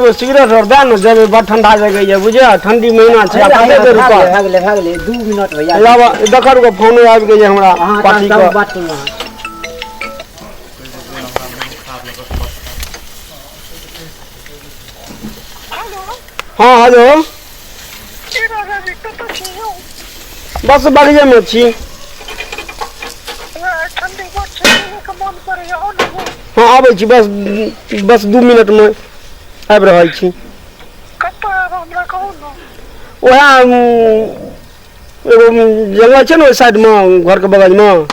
तो सिगरेट और दे न जब बड़ ठंडा जगह है बुझे ठंडी महीना छे कते देर भागले 2 मिनट भैया लावा देखर को फोन आबि गए हमरा पार्टी का बात सुनो हां हेलो बस बगिए में छी हाँ आबै छी बस 2 मिनट में आबि रहल छी ओहा एगो जगह छै ने ओइ साइड में घर के बगल में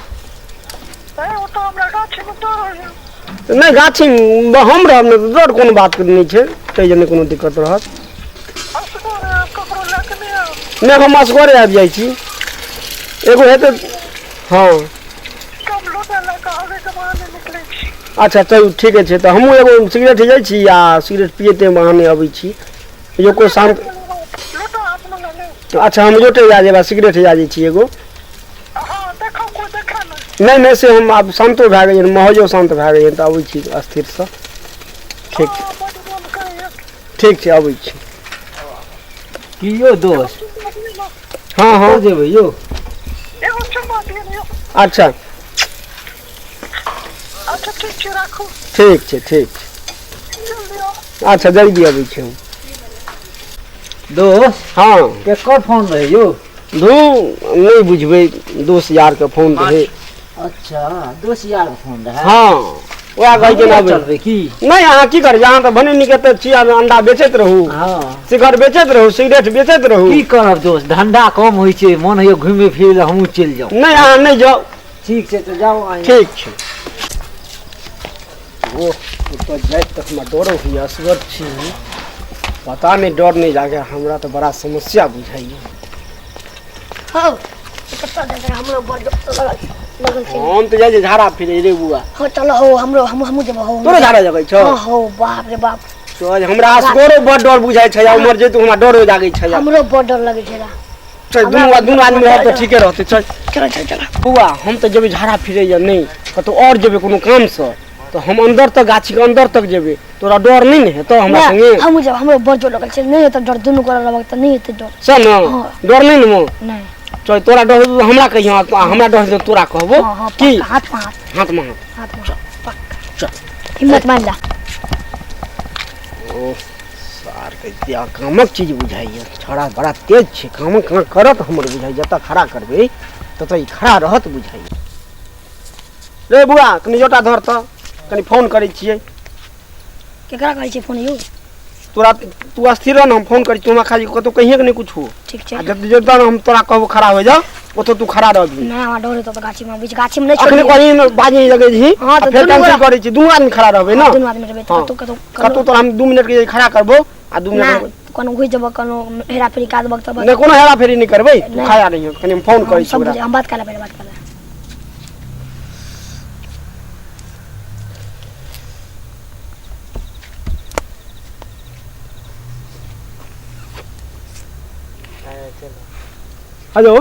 नहीं गाछी हम रहब ने डर कोनो बात नहीं छै तै जने कोनो दिक्कत रहत नहीं हम असगरे आबि जाइ छी एगो हेतै हाँ अच्छा चलू ठीक है तो हमहूँ एगो सिगरेट जाइ छी या सिगरेट पिएते बहाने अबै छी यो कोई शांत अच्छा हम जोटे जा जेबा सिगरेट जा जाइ छी एगो नहीं से हम आब शांतो भए गए माहौलो शांत भए गए तो अबै छी स्थिर से ठीक छै अबै छी की यो दोस्त हाँ हाँ जेबै यो अच्छा ठीक छै अच्छा जल्दी अबै छी हम दोस्त हाँ केकर फोन रहे यो धू नहीं बुझबै दोस्त यार के फोन रहे अच्छा दोस्त यार के फोन रहे हाँ ओया कहि के ना चलबे की नहीं अहाँ की कर अहाँ तो भने निकते छी अंडा बेचैत रहू हां सिगरेट बेचैत रहू सिगरेट बेचैत रहू की करब दोस्त धंधा कम होई छै मन होय घुमे फिरे ला हमहू चल जाऊ नहीं अहाँ नहीं जाओ ठीक छै तो जाओ आइ ठीक छै ओ ऊपर जाए तक में डरो हुई असगर छी पता नहीं डर नहीं जाके हमरा तो बड़ा समस्या बुझाइए हां कत्ता जगह हमरो बड़ लगल छै हम तो जाए झाड़ा फिरे रे बुआ हो चलो हो हमहू जब हो तोरे झाड़ा जगह छ हां हो बाप रे बाप तो हमरा असगरो बड़ डर बुझाइ छै उमर जे तो हमरा डर जागे छै हमरो बड़ डर लगे छै चल दुनू आदमी रह तो ठीके रहते चल चलो बुआ हम तो जब झाड़ा फिरे या नहीं कतो और जेबे कोनो काम से तो हम अंदर तक गाछी के अंदर तक जेबे तोरा डर नहीं ने तो हमरा संगे हम जब हमरो बड़ डर लगल छै नहीं तो डर दुनू कर लगत त नहीं हेते डर सब ना डर नहीं ने नहीं चल तोरा डर तो हमरा कहियो हमरा डर तो तोरा कहबो की हाथ में चल हिम्मत मान ला ओ सार के दिया कामक चीज बुझाइए छोड़ा बड़ा तेज छे काम करत हमर बुझाइ जता खड़ा करबे तत ई खड़ा रहत बुझाइए रे बुआ कनी जोटा धर त कनी फोन करै छियै केकरा करै छै फोन यौ तोरा तू अस्थिर रह न हम फोन करी तुमा खाली कतो कहिए के नहीं कुछ हो ठीक छै जब जब हम तोरा कहबो खड़ा हो जा ओतो तू खड़ा रह भी नहीं हमरा डर है तो गाछी में बीच गाछी में नहीं अखने कहीं बाजी जगह जी हां तो फिर कैंसिल करै छी दुनू आदमी खड़ा रहबे ना दुनू आदमी रहबे कतो तो हम 2 मिनट के खड़ा करबो आ 2 मिनट कोनो होई जब कोनो हेरा फेरी का देबक तब नहीं कोनो हेरा फेरी नहीं करबे तू खाया नहीं हो कनी हम फोन करै छी ओकरा हम बात कर ले पहले बात कर ले हेलो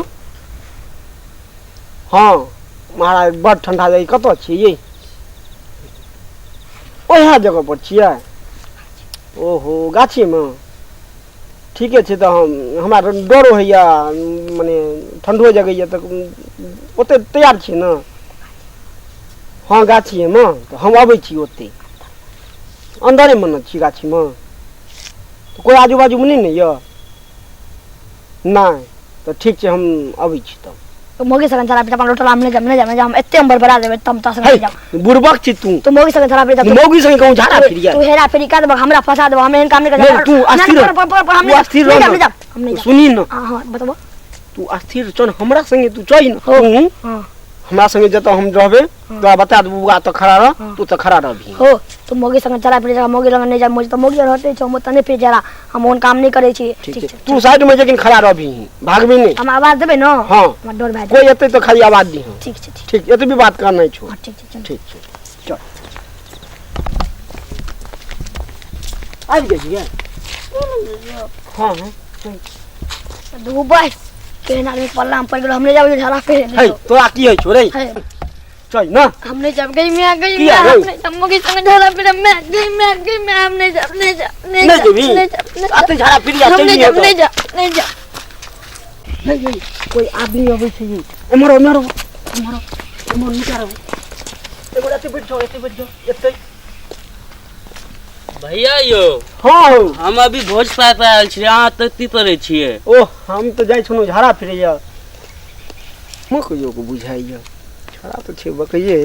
हाँ महाराज बड़ ठंडा जाई कतो छियै ओहा जगह पर छियै ओहो गाछी में ठीके छै तो हमरा डरो होइया माने ठंडो जगह तो ओते तैयार छी ना हाँ गाछी में तो हम अबै छी ओते अंदरे में न छी गाछी में तो कोई आजू बाजू में नहीं ने य नहीं तो ठीक छै हम अबै छी तो मोगी सगन चला पिटा लोटल हम नहीं जाम एते हम बरबरा देबे तम ता संग जाम बुरबक छी तू मोगी सगन चला पिटा मोगी संग कहूं झाड़ा फिरिया तू हेरा फेरी का देबक हमरा फंसा देबक हम एहन काम नहीं कर तू अस्थिर हम नहीं सुनी न हां बताबो तू अस्थिर चल हमरा संगे तू चल न तू हां हमरा संगे जता हम रहबे तोरा बता दबू बुआ तो खड़ा रह तू तो खड़ा रहबी हो तू मोगी संग चला पिटा मोगी लग नहीं जा मुझे तो मोगी रहते छ हम तने पे जरा हम ओन काम नहीं करे छी ठीक है तू साइड में लेकिन खड़ा रहबी भागबी नहीं हम आवाज देबे न हां हम डर भाई कोई एते तो खाली आवाज दी ठीक छै ठीक एते भी बात करना छो ठीक छै ठीक छै चल आज गई हां दुबई केना रे पल्ला हम पड़ गेल हमने जाबे झाला पे हे तोरा की है छोरे चल ना हमने जब गई मैं आ गई किया मैं गई? हमने जब मोगी संग झाला फिर मैं आ गई मैं हमने जब नहीं जा नहीं जेबी आते झाड़ा फिर जा हमने चली जब नहीं जा नहीं जा नहीं कोई आदमी अबै छै एमरो निकारो एगो एते बैठ जाओ एते भैया यो हाँ हो हम अभी भोज खाते आयल छी अहाँ तत्ती तोरे छियै ओह हम तो जाइ छनु झाड़ा फिरे जा म कहियो को बुझाइया छोड़ा तो छे बकइए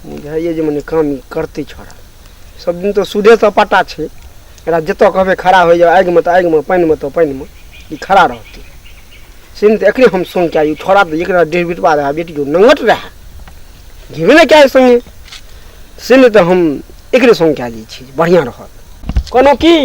बुझाइए जे मने काम ई करते छोड़ा सब दिन तो सुधे सपाटा छे एकरा जतो कहबे खड़ा हो जा आग में तो आग में पानी में तो पानी में ई खड़ा रहते सिन तो एकरे हम सुन के आई छोड़ा तो एकरा डेढ़ बिटवा रहा बेटी जो नंगट रहा घेबे ना क्या संगे सिन तो हम एकरे संग के आई छी बढ़िया रहत कोनो की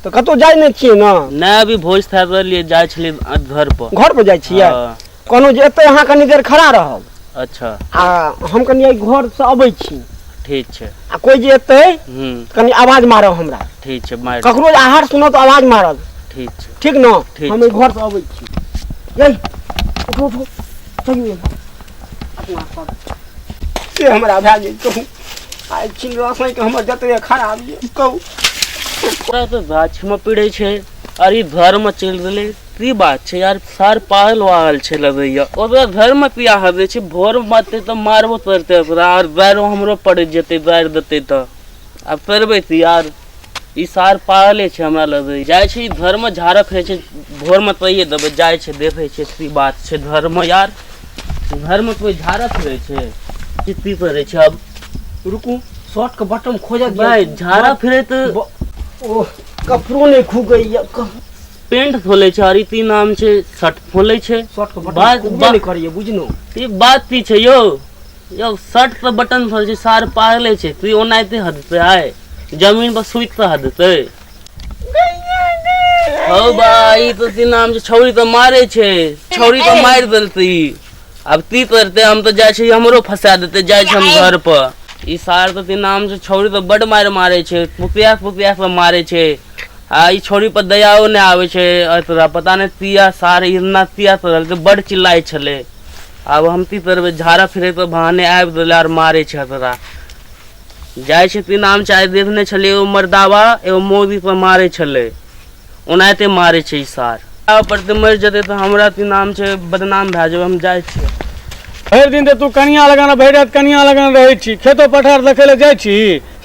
तो कतो जाय नै छियै ना नहीं अभी भोज खाते लिए जाय छलियै घर पर जाय छियै हाँ, कोनो जे एतै अहाँ कनी देर खड़ा रहब अच्छा आ हम कनी आई घर से अबै छी ठीक छै आ कोई जे एतै कनी आवाज मारब हमरा ठीक छै मारि ककरो जे आहार सुनत तो आवाज मारब ठीक छै ठीक न ठीक हम घर से अबै छी यही उठो चलिए से हमरा भए गेल कहू आइ छी रसोई के हमर जतरे खराब ये कहू पूरा तो गाछ में पीड़े छै अरे घर में चल गेले की बात छै यार सार पागल वागल छै लगैया ओकरा घर में पिया हवे छै भोर माते तो मारबो करते ओकरा और बैरो हमरो पड़ जेते बैर देते तो अब करबे त यार ई सार पागले छै हमरा लगे जाय छै घर में झाड़ा फिरे छै भोर में तइए देबे जाय छै देखे छै की बात छै घर में यार घर में कोई झाड़ा फिरे छै कितनी पड़े छै अब रुकू शॉर्ट के बटन खोजत भाई झाड़ा फिरे तो ओ कपड़ो नहीं खू गई या पेंट खोले छै और इती नाम छै शर्ट खोले छै शॉर्ट के बात- बटन नहीं करिए बुझनो ई बात की छै यो शर्ट पे बटन खोले छै सार पागले छै तू ओनाइते हदते आय जमीन पर सुइत त हदते हो भाई तो ती नाम छै छौरी तो मारे छै छौरी तो मार देलती अब ती करते हम तो जाय छै हमरो फंसा देते जाय छै हम घर पर ई सार तो ती नाम छै छौरी तो बड मारे छै पुतिया पे मारे छै आ ई छोरी पर दयाओ नहीं आवे छै और तोरा पता नहीं तिया सार इतना तिया तो बड़ चिल्लाय छले अब हम ती तरह झाड़ा फिरे तो बहाने आबि देले और मारे छै तोरा जाय छै ती नाम चाहे देखने छले एगो मर्दावा एगो मोदी पर मारे छले ओनाहिते मारे छै ई सार पर ते मर जेते तो हमरा ती नाम छै बदनाम भए जेबै हम जाय छियै भरि दिन तू कनिया लगाना भरि रात कनिया लगाना रहै छी खेतो पठार देखै लए जाइ छी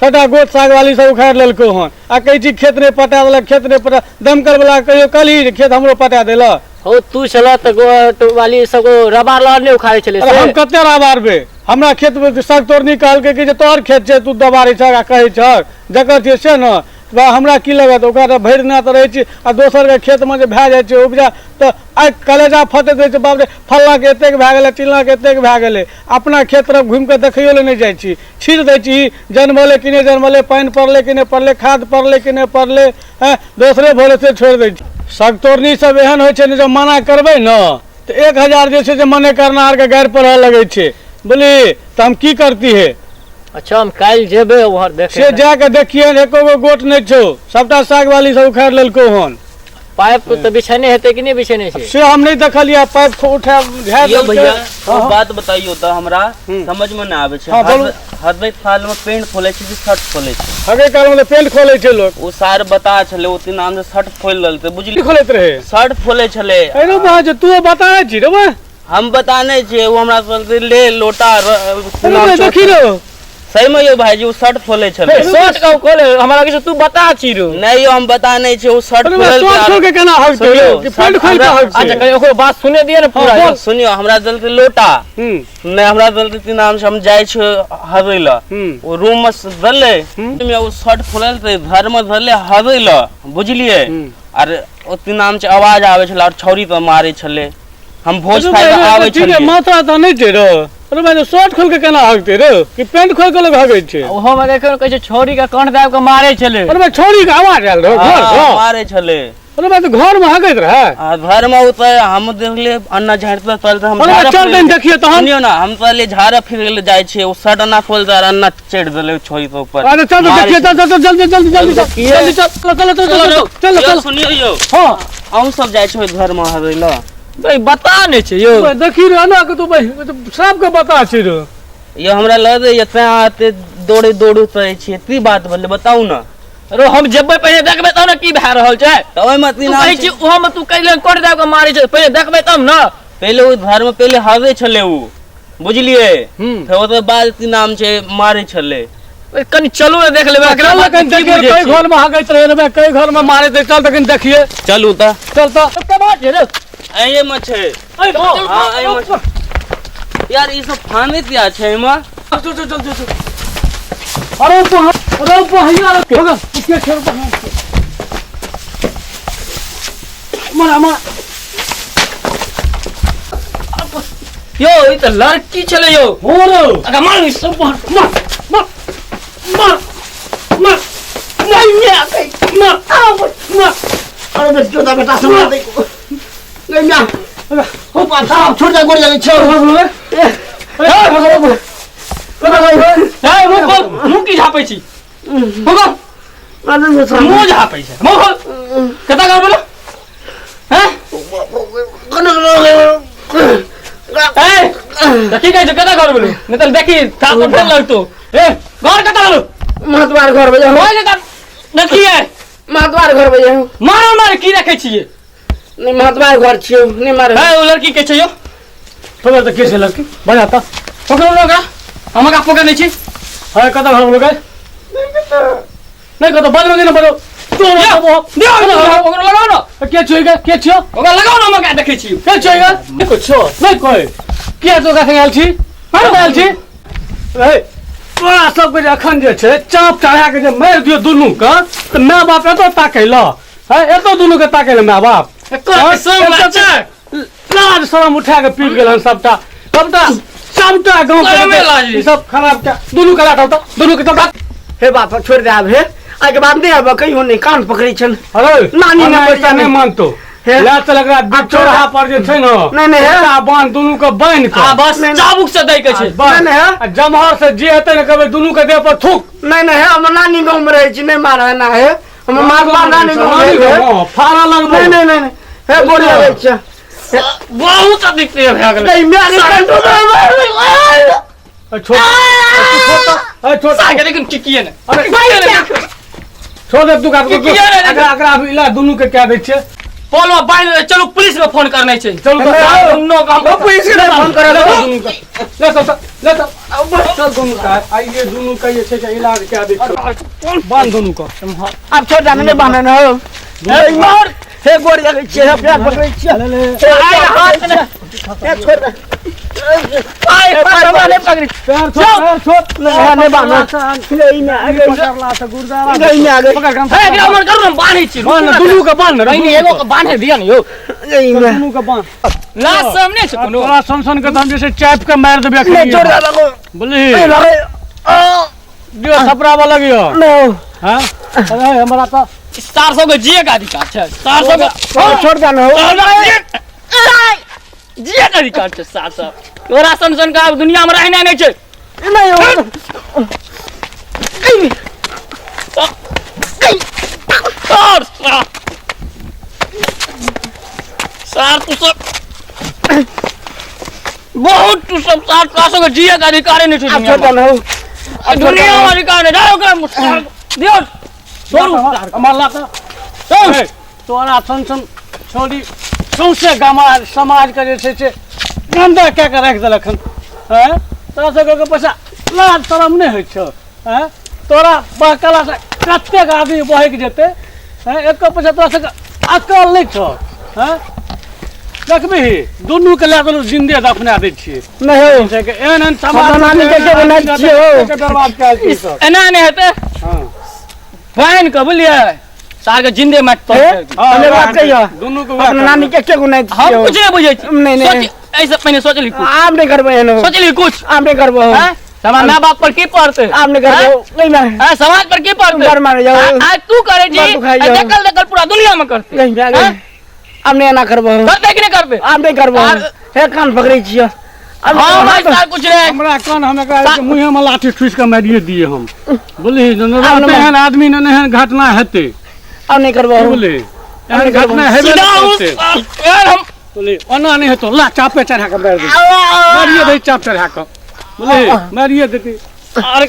सबटा गोट साग वाली सब उखाड़ि लेलको हन आ कहै छी खेत नहीं पटा देलक खेत नहीं पटा दमकल वाला कहियो कलही खेत हमरो पटा देलक हो तू चला तो गोट वाली सब रबार लहर नहीं उखाड़े चले अरे हम कते राबारबे हमरा खेत में सग तोड़ निकाल के कि जे तोहर खेत छै तू दबारै छ आ कहै छ जकर छै से न बा हमरा की लगत ओकरा भरि दिना तऽ रहै छी आ दोसर के खेत में जे भए जाइ छै उपजा तऽ आइ कलेजा फटैत रहै छै बाप रे फल्ला के एतेक भए गेलै चिल्ला के एतेक भए गेलै अपना खेत तरफ घुमि के देखैयो लए नहि जाइ छी छीड़ दै छी जनमले कि नहि जनमले पानि पड़लै कि नहि पड़लै खाद पड़लै कि नहि पड़लै दोसरे भोरे से छोड़ि दै छी सगतोरनी सब एहन होइ छै ने जब मना करबै न तऽ 1000 जे छै से मने करनार के गारि पढ़ऽ लगै छै बोली तऽ हम की करती है अच्छा हम काल्हि जेबै उहर देखे से जाके देखिए एको गो गोट नहीं छो सबटा साग वाली सब उखाड़ लेलको हन पाइप तो बिछेने हेतै कि नहीं बिछेने छै से हम नहीं देखलिए पाइप को उठा यो भैया वो बात बताइयो तो हमरा समझ में ना आवे छै हाँ, बोलू। हर साल में पेंट खोले छै कि शर्ट खोले छै हगे काल में पेंट खोले छै लोग ओ सार बता छले ओती नाम से शर्ट खोल लेलते बुझली की खोलैत रहे शर्ट खोले छले अरे बा जे तू बताए छी रे बा हम बताने छियै वो हमरा कहलकै ले लोटा अरे बा देखी रो सही में यो भाईजी वो शर्ट खोले छले शर्ट का खोले हमरा किछ तू बता छी रो नहीं यो हम बताने छियै वो शर्ट अरे बा खोले तो खोल के केना हगते सुनियो, कि पेंट खोल के हगते अच्छा कहीं ओकरो बात सुने दिए ना पूरा बोल। सुनियो हमरा दलते लोटा नहीं हमरा दलते नाम से हम जाय छै हबै ल वो रूम में दले में वो शर्ट खोलल ते घर में धरले हबै ल बुझलिए और ओती नाम से आवाज आवे छले और छौरी पे मारे छले हम भोज खाए के आवे छले माथा तो नहीं छै रो अरे बा शर्ट खोल के केना हगते रे कि पेंट खोल के लोग हगै छै ओहो में देखो कहै छै छोरी का कंठ दाब के मारे छले अरे बा छोरी के आवाज आयल रो घर हाँ, मारे छले अरे बा तो घर में हगैत रहे आ घर में उतर हम देखले अन्ना झाड़ते चलते हम अरे बा झाड़ा चल दिन फिरे- देखिए तहन सुनियो ना हम पहले झाड़ा फिर ले जाय छियै वो शर्ट अन्ना खोलते और अन्ना चढ़ देले छोरी पे ऊपर अरे चल मारे देखिए छै। चल जल्दी जल्दी जल्दी जल्दी चल चल चल चल यो, चल सुनियो यो हां हम सब जाय छै घर में हबै ल भाई बता नहीं छै यो देखी रहे ना कि तू भाई सबके बता छी रे ये हमरा लग रही है आते दौड़े दौड़ू करे छियै की बात बोले बताऊ ना रो हम जेबै पहिले देखबै तब ने की भए रहल छै तो ओय मत तू नाम कहै छी ओहो में तू कैले कर दे के मारै छै पहिले देखबै तब ना पहले वो घर में पहले हवे छले उ बुझलिए हम्म। फिर ओकर बाद की नाम छै मारे छले कनी चलू ने देख लेबै एकरा बाद कहीं की देखिए बुझै कई छी। घर में हगैत रहे रे कई घर में मारे थे चल तक देखिए चलू त चल तो कते बात छै रे आये मत छै हां आये मत यार ई सब फाने दिया छै एमा चल चल चल चल अरे पहिया के होगा के छोड़ मरा मरा यो ई त लड़की छले यो हो रे अगर मार सब मार मार मार मार नहीं मैं कहीं मार आओ मार अरे बे जोता बेटा समझ दे नहीं ना हो पाछा छोड़ जा गोड़ जा छोड़ ए मुंह की झापै छी होगा अरे मैं समझ मुंह झापै छै मुंह कता कर बोलो हैं ए देखी कहै छै कता कर बोलो नहीं त देखी था तो फोन लगतो ए घर कता बोलो महतवार घर बजे होय कता देखिए महतवार घर बजे मारो मार की रखै छियै नहीं महतवार घर छियो नहीं मारे ए ओ लड़की के छै यो तो तो कैसे लड़की बजा था पकड़ो लोग हमका पकड़ नहीं छी है कदा घर लोग नहीं कदा बज में ना बजो तो दियो ओकरा लगाओ ना के छुएगा के छियो ओकरा लगाओ ना हमका देखै छी के छुएगा नहीं कुछ छो नहीं कोई के तो का आयल छी हम आयल छी ए तोरा सब के अखन जे छै चाप चढ़ा के जे मार दियो दुनू का त माय बाप एतो ताकै ल है एतो दुनू के ताकै ल माय बाप एकर सब बच्चा लाज शरम उठा के पीट गेलन सबटा सबटा सबटा गांव शरमे के लाजी। ई सब खराब क्या दुनू के लाटा दुनू के तब हे बाप छोड़ दे अब हे आगे बाद नहीं अब कहीं नहीं कान पकड़ी छन अरे नानी ने पैसा पैसा नहीं नहीं मानतो हे? ला चल एकरा अब चौराहा पर जे छै न नहीं, नहीं, हे? एकरा बांध दुनू के बांध के आ बस नहीं, चाबुक से दै के छै बस। नहीं, है? आ जमहर से जे हेतै ने कहबै दुनू के देह पर थूक नहीं नहीं हम नानी गांव में रहे छी नहीं मारा ना है हम मारवा नानी गांव में रहे छी। फारा लगबो नहीं नहीं नहीं हे बोल लगे छ बहुत अधिक भए गेलै नहीं मैं नहीं छोड़ छोड़ सागे लेकिन टिकिए ने अरे छोड़ दे तू का की किया रे? एकरा इला दुनू के क्या दै छै पोलवा बांध चलो पुलिस में फोन करने छै चल तो नहीं, नो काम पुलिस के फोन करे लो दुनू का ले तो चल दुनू का आई ये दुनू का ये छै के इलाज क्या दै छै बांध दुनू का अब छोड़ जाने नहीं बांधना ना हो हे मार हे गोड़ लगे छ हे पैर पकड़े छ हे आए हाथ ने हे छोड़ दे आए पैर वाले पकड़ी पैर छोड़ नहीं बांधना नहीं ना आगे पकड़ला से गुरदारा नहीं आगे पकड़ के ए एकरा मन करू न बांधै छी बांध दुनू के बांध नहीं नहीं एगो के बांधे दिया न यो नहीं मैं दुनू के बांध लाश सामने छै कोनो तोरा सन के हम जैसे चाप के मार देबे नहीं छोड़ दे लगो बोली नहीं लगे दियो छपरा वाला गियो नहीं हां अरे हमरा तो 400 के जिए का अधिकार छै 400 के छोड़ जाना हो जिए का अधिकार छै 400 तोरा सन का अब दुनिया में रहना नहीं छै नहीं हो और सार तू सब बहुत तू सब 400 के जिए का अधिकार नहीं छै अब छोड़ जाना हो दुनिया में अधिकार नहीं जाओ ओकरा दियो छोड़ू हमारा तो तोरा सन छोड़ी सौंसे समाज के जे छै गंदा कए के राखि देलक हन हैं तोरा सबके पैसा लाज शरम नहि होइ छौ हैं तोरा बहकला से कतेक आदमी बहक जेतै हैं एको पैसा तोरा सबके अकल नहि छौ हैं देखबिही दुनू के लए देलू जिंदे दफना दै छियै नहीं हो छै कि एहन एहन समाज अपना नानी के के बनाइ छियै हो। के बर्बाद कए दै छौ एना नहीं हेतै हां बहन के बुझलिए सार के जिंदे माट तो हमें बात कहियो दुनू के अपना नानी के के गुनाइ हम कुछ नहीं बुझे छी नहीं, नहीं। ऐसे पहले सोचली कुछ आप नहीं करबे एनो सोचली कुछ आप नहीं करबो हैं समाज माँ बाप पर की पड़ते आप नहीं करबो नहीं मैं हैं समाज पर की पड़ते घर मारे जाओ आज तू करे जी बात दुखाई जाओ। दकल दकल पूरा दुनिया में करते नहीं मैं आप नहीं ना करबो करते कि नहीं करते आप नहीं करबो और- हे कान पकड़े छियो अब हाँ भाई सार कुछ नहीं हमरा कान हम एकरा मुँहे में लाठी ठुस के मारिए दिए हम बोली नहीं। एहन आदमी ने एहन घटना हेतै अब नहीं करबो बोले एहन घटना हेबे सीधा नहीं उस करतै यार हम बोले ओना नहीं हेतो ला चापे चढ़ा के मार दे मारिए दे चाप चढ़ा के बोले मारिए देती अरे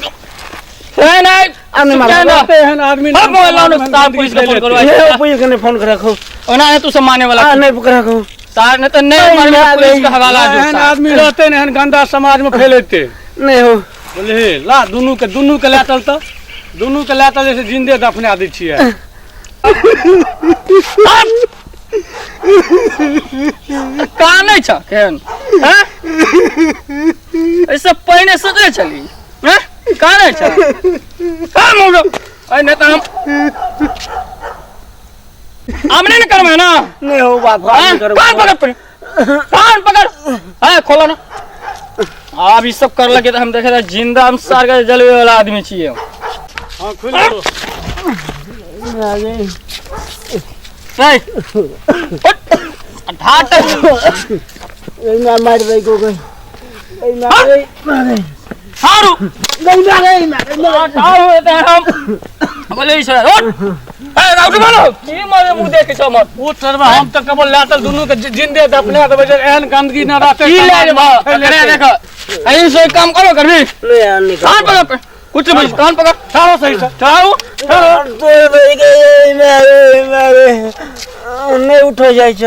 ए नहीं आने मारो कहते हैं आदमी अब मोबाइल लाओ ना, सार पुलिस को फोन करो। ये पुलिस ने फोन कर रखो ओना है तू सब मारने वाला नहीं पकड़ रखो सार ने तो नहीं मारने पुलिस का हवाला दो एहन आदमी रहते ने एहन गंदा समाज में फैलेते नहीं हो बोले ला दुनू के लाटल तो दुनू के लाटल जैसे जिंदे दफना दै छियै कहाँ नहीं छ केहन हैं ऐसे पहिने सोचे चली हैं कहाँ नहीं छ कहाँ मोगो अरे नहीं तो हम नहीं करवे ना नहीं हो बाप हैं? कान पकड़ है खोलो ना अब ये सब कर लगे तो हम देखे जिंदा हम सार का जलवे वाला आदमी छिए हां खुल लो सही ढाट मैं मार दे को गई मारे सारू नहीं मारे सारू होते हैं हम बोले इस उठ ए राउट मारो ये मारे मुंह देख के मत वो सरवा हम तो केवल लाटल दुनू के जिंदे दफना देबै जे एहन गंदगी ना रहते की ले बा करे देखो ऐसे से काम करो करबी नहीं कान पकड़ कुछ नहीं कान पकड़ चलो सही से चलो तो गई मारे नहीं उठो जाय छ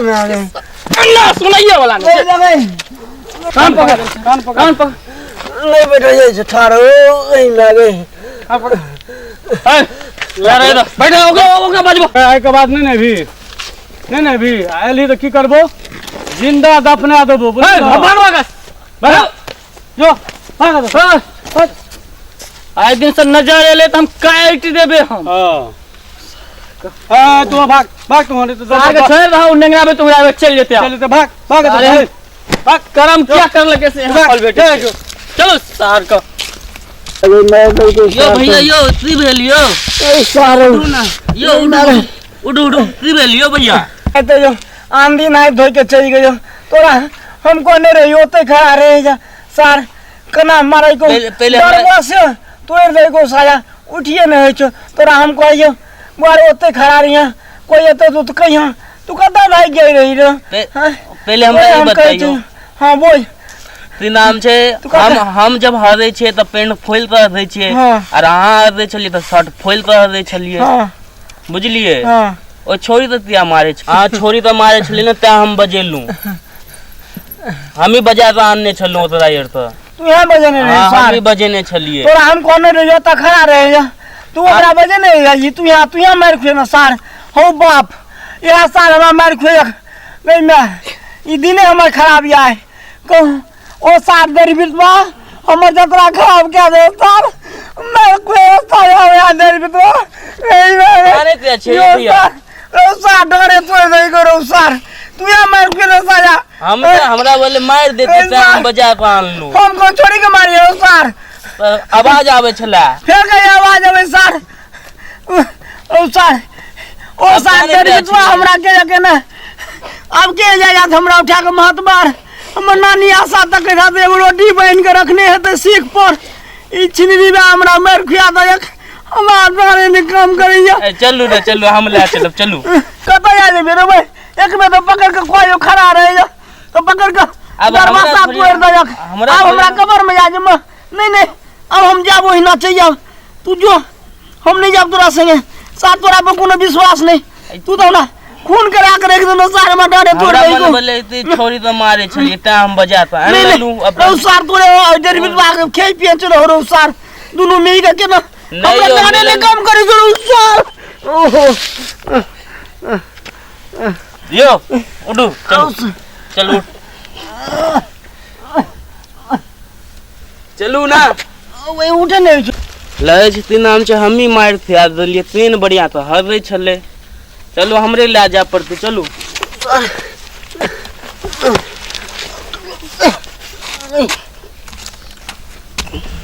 मारे अन्ना सुनाइए वाला नहीं कान पकड़ कान पकड़ कान पकड़ नहीं बैठो जाय छ ठाड़ो नहीं मारे ए ले रे इधर बैठो ओके बजबो आइ के बाद नहीं भी आइली तो की करबो जिंदा दफना देबो ए भगवान का बैठो जो भाग दो आज दिन से नजर एले तो हम काट देबे हम हां तू भाग तू तो आगे छोड़ रहा नेंगरा में तुम आवे चल जेते चल तो भाग अरे भाग करम क्या कर लगे से यहाँ कॉल बेटे जो चलो सार का अरे मैं यो भैया यो ती भेलियो सारो ना यो उडू ती भेलियो भैया तो जो आंधी नाइ धोई के चली गयो तोरा हमको नहीं रही होते खड़ा रहे जा सार कना मारे को पहले डरवा से तोड़ दे को साया उठिए न है छो तोरा हमको आइयो बारे होते खड़ा रही कोई तो तू कहिया तू कदा भाई गई रही रे पहले हमरा ये बताइयो हां बोल ती नाम छे हम जब हारे छे त पेंट फोइल कर दे छे और अहाँ हारे छलिए त शर्ट फोइल कर दे छलिए बुझलिए ओ छोरी त तिया मारे छ आ छोरी त मारे छली न त हम बजेलू हम ही बजा के आनने छलू तोरा यार त तू यहां बजने रे हम सार ही बजेने छलिए तोरा हम कोन रही त खड़ा रहे जा तू ओकरा बजने रही तू यहां मार खुए ना सार हो बाप यहां सार हमरा मार खुए नहीं मैं ई दिने हमर खराब आए कहूं ओ सार दरिबित बा हमर जतरा खराब क्या दे सार मैं कोई साया या दरिबित बा नहीं अरे ते छे भैया ओ सार डरे तो नहीं करो सार तू या मार के ना साया हम हमरा बोले मार देते त हम बजा के आन लू हम को छोड़ी के मारियो सार आवाज आवे छला फिर कहीं आवाज आवे सर ओ सर ओ सर तेरे तो हमरा के ना अब के जाया हमरा उठा के महतबार हमर नानी आशा तक रात एगो रोटी बन के रखने है तो सीख पर ई छिनरी में हमरा मार खुआ दे हमरा द्वारे ने काम करिया चलू ना चलू हम ले चलब चलू कत आ जे मेरे भाई एक में तो पकड़ के कोई खड़ा रहे जा तो पकड़ के दरवाजा तोड़ दे अब हमरा कबर में जा जे नहीं अब हम जाबो ही ना चाहिए तू जो हम नहीं जाब तोरा संगे साथ तोरा पर कोनो विश्वास नहीं तू तो ना खून करा के रख देनो सारे में डारे तोड़ दे को बोले ती छोरी तो मारे छली त हम बजाता नहीं लू नहीं सार तोरे इधर भी भाग खेल पिए चलो रो सार दोनों मिल के ना नहीं हमरा गाने ले काम करे जरूर सार ओहो यो उडू चलो चलो चलू ना वे उठे नहीं लगे छै तीन नाम छै हम ही मार थिया देलिए तीन बढ़िया तो हर छले चलो हमरे ले जा पड़ते चलू नहीं